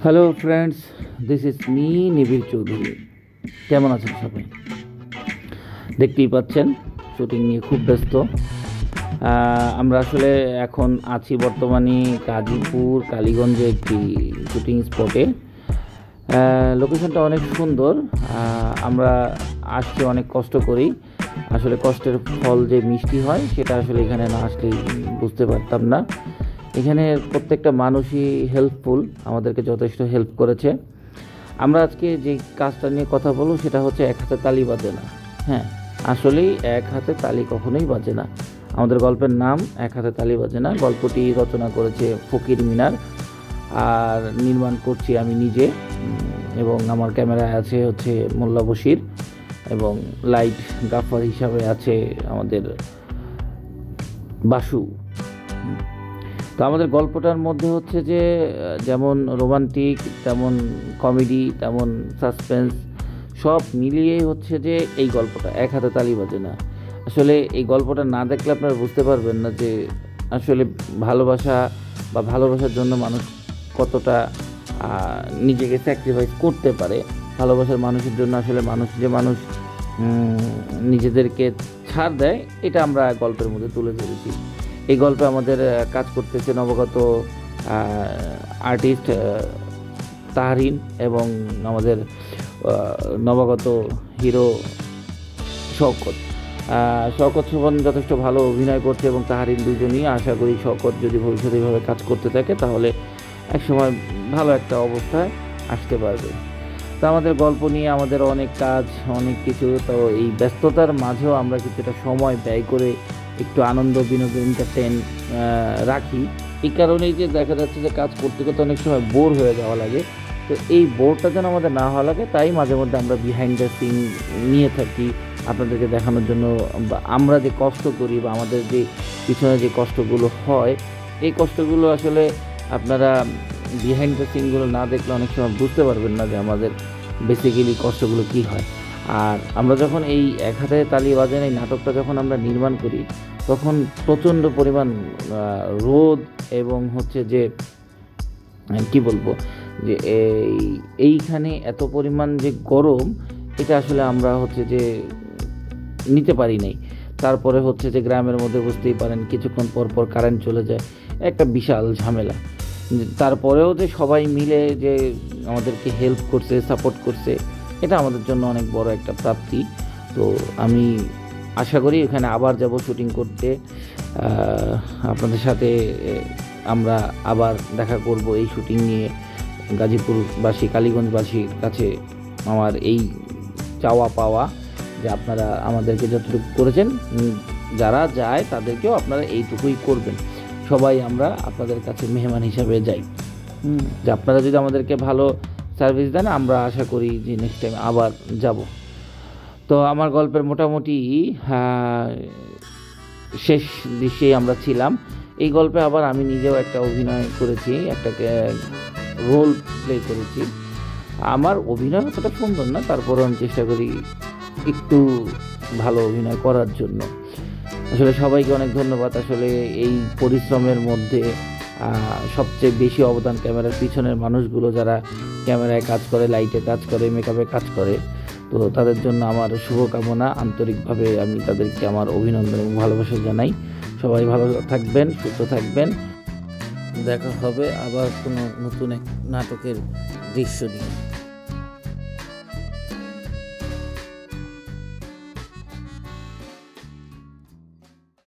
Hello friends, this is me নিবিড় চৌধুরী। কেমন আছেন সবাই? দেখতেই পাচ্ছেন শুটিং নিয়ে খুব ব্যস্ত। আমরা আসলে এখন আছি বর্তমানে গাজীপুর কালীগঞ্জে একটি শুটিং স্পটে। লোকেশনটা অনেক সুন্দর। আমরা আসতে অনেক কষ্ট করি। আসলে কষ্টের ফল যে মিষ্টি হয় সেটা আসলে এখানে না আসলে বুঝতে পারতাম না। এখানে প্রত্যেকটা মানুষই হেল্পফুল, আমাদেরকে যথেষ্ট হেল্প করেছে। আমরা আজকে যে কাজটা নিয়ে কথা বলবো সেটা হচ্ছে এক হাতে তালি বাজে না। হ্যাঁ, আসলেই এক হাতে তালি কখনোই বাজে না। আমাদের গল্পের নাম এক হাতে তালি বাজে না। গল্পটি রচনা করেছে ফকির মিনার, আর নির্মাণ করছি আমি নিজে, এবং আমার ক্যামেরায় আছে হচ্ছে মোল্লা বশির, এবং লাইট গাফার হিসাবে আছে আমাদের বাসু। তো আমাদের গল্পটার মধ্যে হচ্ছে যে যেমন রোমান্টিক, তেমন কমেডি, তেমন সাসপেন্স, সব মিলিয়ে হচ্ছে যে এই গল্পটা এক হাতে তালি বাজে না। আসলে এই গল্পটা না দেখলে আপনারা বুঝতে পারবেন না যে আসলে ভালোবাসা বা ভালোবাসার জন্য মানুষ কতটা নিজেকে স্যাক্রিফাইস করতে পারে। ভালোবাসার মানুষের জন্য আসলে মানুষ নিজেদেরকে ছাড় দেয়, এটা আমরা গল্পের মধ্যে তুলে ধরেছি। এই গল্পে আমাদের কাজ করতেছে নবাগত আর্টিস্ট তাহরিন এবং আমাদের নবাগত হিরো শওকত। শোভন যথেষ্ট ভালো অভিনয় করছে এবং তাহরিন দুজনই। আশা করি শওকত যদি ভবিষ্যতে এইভাবে কাজ করতে থাকে তাহলে একসময় ভালো একটা অবস্থায় আসতে পারবে। তো আমাদের গল্প নিয়ে আমাদের অনেক কাজ, অনেক কিছু। তো এই ব্যস্ততার মাঝেও আমরা কিছুটা সময় ব্যয় করে একটু আনন্দ, বিনোদন, এন্টারটেন রাখি। এই কারণেই যে দেখা যাচ্ছে যে কাজ করতে করতে অনেক সময় বোর হয়ে যাওয়া লাগে। তো এই বোরটা যেন আমাদের না হওয়া লাগে, তাই মাঝে মধ্যে আমরা বিহাইন্ড দ্য সিন নিয়ে থাকি আপনাদেরকে দেখানোর জন্য। আমরা যে কষ্ট করি বা আমাদের যে পিছনে যে কষ্টগুলো হয়, এই কষ্টগুলো আসলে আপনারা বিহাইন্ড দ্য সিনগুলো না দেখলে অনেক সময় বুঝতে পারবেন না যে আমাদের বেসিক্যালি কষ্টগুলো কী হয়। আর আমরা যখন এই এক হাতে তালি বাজেন এই নাটকটা যখন আমরা নির্মাণ করি, তখন প্রচণ্ড পরিমাণ রোদ এবং হচ্ছে যে কি বলবো যে এইখানে এত পরিমাণ যে গরম, এটা আসলে আমরা হচ্ছে যে নিতে পারি নাই। তারপরে হচ্ছে যে গ্রামের মধ্যে বুঝতেই পারেন কিছুক্ষণ পর পর কারেন্ট চলে যায়, একটা বিশাল ঝামেলা। তারপরেও যে সবাই মিলে যে আমাদেরকে হেল্প করছে, সাপোর্ট করছে, এটা আমাদের জন্য অনেক বড় একটা প্রাপ্তি। তো আমি আশা করি এখানে আবার যাব শুটিং করতে। আপনাদের সাথে আমরা আবার দেখা করব এই শুটিং নিয়ে। গাজীপুরবাসী, কালীগঞ্জবাসীর কাছে আমার এই চাওয়া পাওয়া যে আপনারা আমাদেরকে যতটুকু করেছেন, যারা যায় তাদেরকেও আপনারা এইটুকুই করবেন। সবাই আমরা আপনাদের কাছে মেহমান হিসাবে যাই। যে আপনারা যদি আমাদেরকে ভালো সার্ভিস দেন, আমরা আশা করি যে নেক্সট টাইম আবার যাব। তো আমার গল্পের মোটামুটি শেষ দৃশ্যেই আমরা ছিলাম। এই গল্পে আবার আমি নিজেও একটা অভিনয় করেছি, একটা রোল প্লে করেছি। আমার অভিনয় অতটা সুন্দর না, তারপরেও আমি চেষ্টা করি একটু ভালো অভিনয় করার জন্য। আসলে সবাইকে অনেক ধন্যবাদ। আসলে এই পরিশ্রমের মধ্যে সবচেয়ে বেশি অবদান ক্যামেরার পিছনের মানুষগুলো, যারা ক্যামেরায় কাজ করে, লাইটে কাজ করে, মেকআপে কাজ করে। তো তাদের জন্য আমার শুভকামনা, আন্তরিকভাবে আমি তাদেরকে আমার অভিনন্দন এবং ভালোবাসা জানাই। সবাই ভালো থাকবেন, সুস্থ থাকবেন। দেখা হবে আবার কোনো নতুন এক নাটকের দৃশ্য নিয়ে।